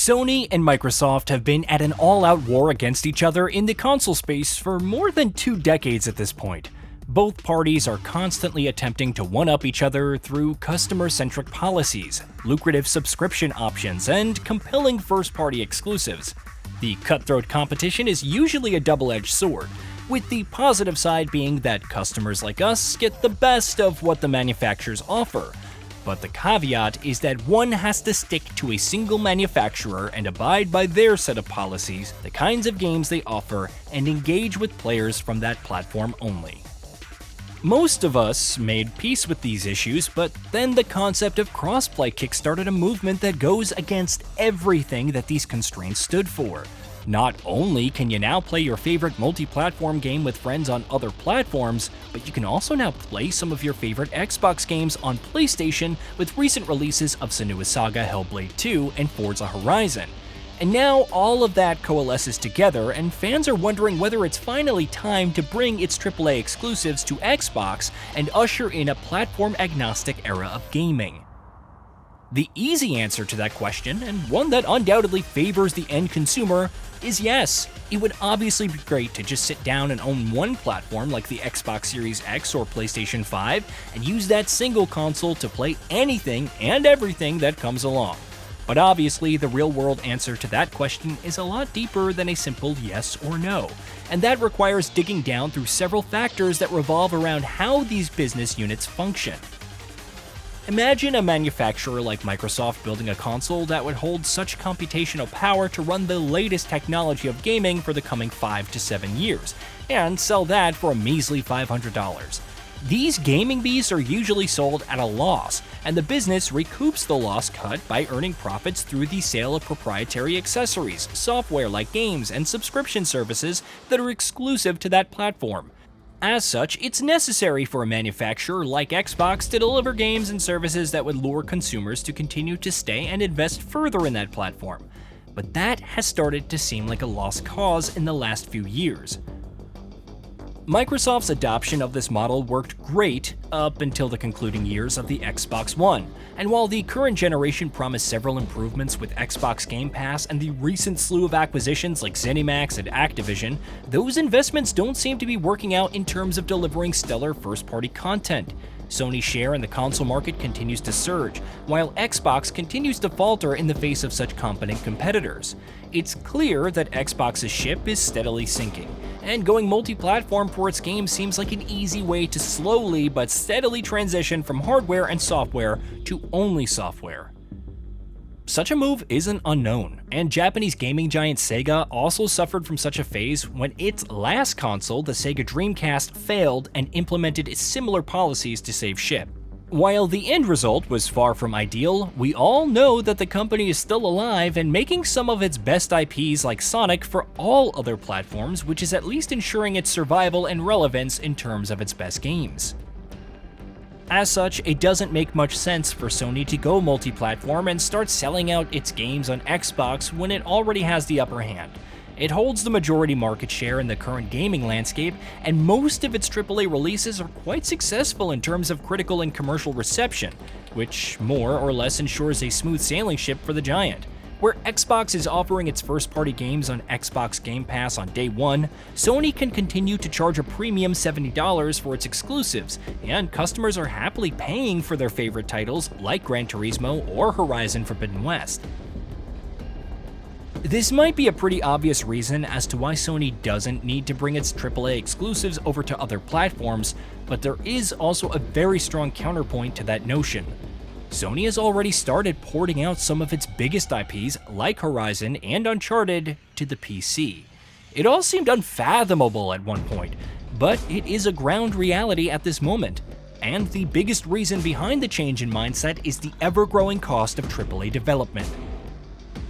Sony and Microsoft have been at an all-out war against each other in the console space for more than 2 decades at this point. Both parties are constantly attempting to one-up each other through customer-centric policies, lucrative subscription options, and compelling first-party exclusives. The cutthroat competition is usually a double-edged sword, with the positive side being that customers like us get the best of what the manufacturers offer. But the caveat is that one has to stick to a single manufacturer and abide by their set of policies, the kinds of games they offer, and engage with players from that platform only. Most of us made peace with these issues, but then the concept of crossplay kickstarted a movement that goes against everything that these constraints stood for. Not only can you now play your favorite multi-platform game with friends on other platforms, but you can also now play some of your favorite Xbox games on PlayStation with recent releases of Senua's Saga, Hellblade 2, and Forza Horizon. And now all of that coalesces together, and fans are wondering whether it's finally time to bring its AAA exclusives to Xbox and usher in a platform-agnostic era of gaming. The easy answer to that question, and one that undoubtedly favors the end consumer, is yes. It would obviously be great to just sit down and own one platform like the Xbox Series X or PlayStation 5 and use that single console to play anything and everything that comes along. But obviously, the real-world answer to that question is a lot deeper than a simple yes or no, and that requires digging down through several factors that revolve around how these business units function. Imagine a manufacturer like Microsoft building a console that would hold such computational power to run the latest technology of gaming for the coming 5 to 7 years, and sell that for a measly $500. These gaming beasts are usually sold at a loss, and the business recoups the loss cut by earning profits through the sale of proprietary accessories, software like games, and subscription services that are exclusive to that platform. As such, it's necessary for a manufacturer like Xbox to deliver games and services that would lure consumers to continue to stay and invest further in that platform. But that has started to seem like a lost cause in the last few years. Microsoft's adoption of this model worked great up until the concluding years of the Xbox One, and while the current generation promised several improvements with Xbox Game Pass and the recent slew of acquisitions like ZeniMax and Activision, those investments don't seem to be working out in terms of delivering stellar first-party content. Sony's share in the console market continues to surge, while Xbox continues to falter in the face of such competent competitors. It's clear that Xbox's ship is steadily sinking, and going multi-platform for its games seems like an easy way to slowly but steadily transition from hardware and software to only software. Such a move isn't unknown, and Japanese gaming giant Sega also suffered from such a phase when its last console, the Sega Dreamcast, failed and implemented similar policies to save ship. While the end result was far from ideal, we all know that the company is still alive and making some of its best IPs like Sonic for all other platforms, which is at least ensuring its survival and relevance in terms of its best games. As such, it doesn't make much sense for Sony to go multi-platform and start selling out its games on Xbox when it already has the upper hand. It holds the majority market share in the current gaming landscape, and most of its AAA releases are quite successful in terms of critical and commercial reception, which more or less ensures a smooth sailing ship for the giant. Where Xbox is offering its first-party games on Xbox Game Pass on day one, Sony can continue to charge a premium $70 for its exclusives, and customers are happily paying for their favorite titles like Gran Turismo or Horizon Forbidden West. This might be a pretty obvious reason as to why Sony doesn't need to bring its AAA exclusives over to other platforms, but there is also a very strong counterpoint to that notion. Sony has already started porting out some of its biggest IPs, like Horizon and Uncharted, to the PC. It all seemed unfathomable at one point, but it is a ground reality at this moment. And the biggest reason behind the change in mindset is the ever-growing cost of AAA development.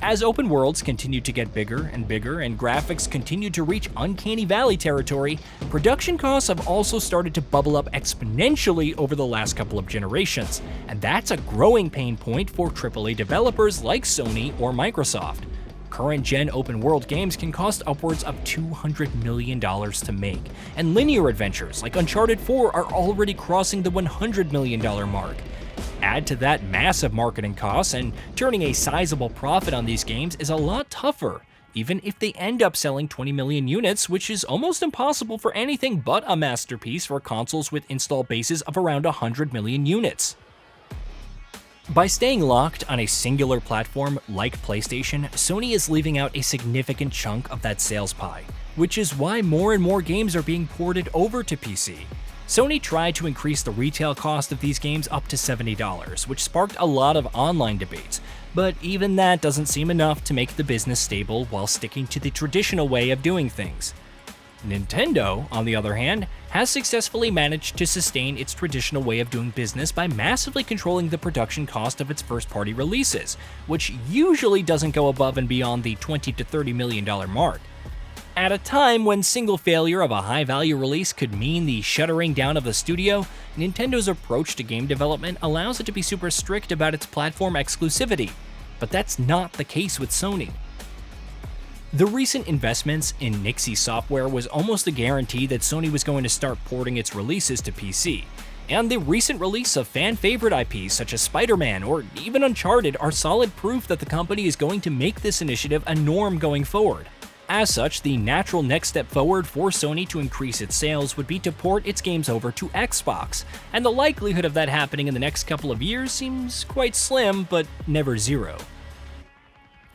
As open worlds continue to get bigger and bigger and graphics continue to reach uncanny valley territory, production costs have also started to bubble up exponentially over the last couple of generations, and that's a growing pain point for AAA developers like Sony or Microsoft. Current-gen open-world games can cost upwards of $200 million to make, and linear adventures like Uncharted 4 are already crossing the $100 million mark. Add to that massive marketing costs, and turning a sizable profit on these games is a lot tougher, even if they end up selling 20 million units, which is almost impossible for anything but a masterpiece for consoles with install bases of around 100 million units. By staying locked on a singular platform like PlayStation, Sony is leaving out a significant chunk of that sales pie, which is why more and more games are being ported over to PC. Sony tried to increase the retail cost of these games up to $70, which sparked a lot of online debates, but even that doesn't seem enough to make the business stable while sticking to the traditional way of doing things. Nintendo, on the other hand, has successfully managed to sustain its traditional way of doing business by massively controlling the production cost of its first-party releases, which usually doesn't go above and beyond the $20 to $30 million mark. At a time when single failure of a high-value release could mean the shuttering down of the studio, Nintendo's approach to game development allows it to be super strict about its platform exclusivity, but that's not the case with Sony. The recent investments in Nixie Software was almost a guarantee that Sony was going to start porting its releases to PC, and the recent release of fan-favorite IPs such as Spider-Man or even Uncharted are solid proof that the company is going to make this initiative a norm going forward. As such, the natural next step forward for Sony to increase its sales would be to port its games over to Xbox, and the likelihood of that happening in the next couple of years seems quite slim, but never zero.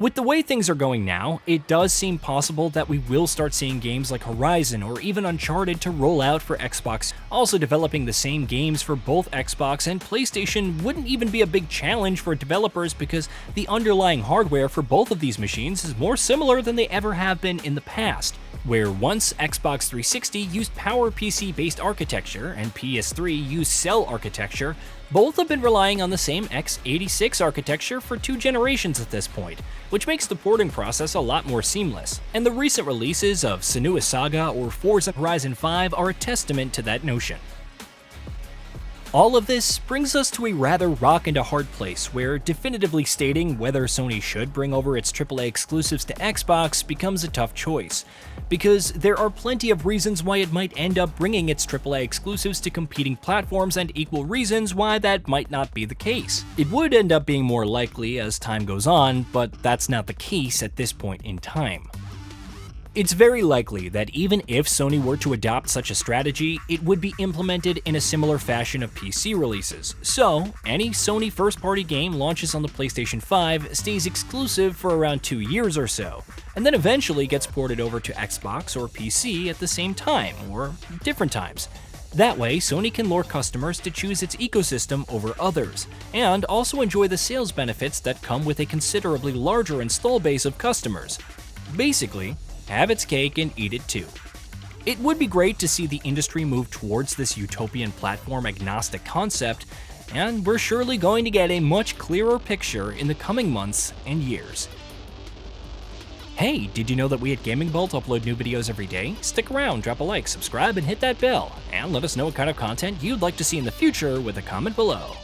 With the way things are going now, it does seem possible that we will start seeing games like Horizon or even Uncharted to roll out for Xbox. Also, developing the same games for both Xbox and PlayStation wouldn't even be a big challenge for developers because the underlying hardware for both of these machines is more similar than they ever have been in the past. Where once Xbox 360 used PowerPC-based architecture and PS3 used Cell architecture, both have been relying on the same x86 architecture for 2 generations at this point, which makes the porting process a lot more seamless. And the recent releases of Senua's Saga or Forza Horizon 5 are a testament to that notion. All of this brings us to a rather rock and a hard place where definitively stating whether Sony should bring over its AAA exclusives to Xbox becomes a tough choice, because there are plenty of reasons why it might end up bringing its AAA exclusives to competing platforms and equal reasons why that might not be the case. It would end up being more likely as time goes on, but that's not the case at this point in time. It's very likely that even if Sony were to adopt such a strategy, it would be implemented in a similar fashion of PC releases. So, any Sony first-party game launches on the PlayStation 5 stays exclusive for around 2 years or so, and then eventually gets ported over to Xbox or PC at the same time, or different times. That way, Sony can lure customers to choose its ecosystem over others, and also enjoy the sales benefits that come with a considerably larger install base of customers. Basically, have its cake and eat it too. It would be great to see the industry move towards this utopian platform-agnostic concept, and we're surely going to get a much clearer picture in the coming months and years. Hey, did you know that we at GamingBolt upload new videos every day? Stick around, drop a like, subscribe, and hit that bell, and let us know what kind of content you'd like to see in the future with a comment below.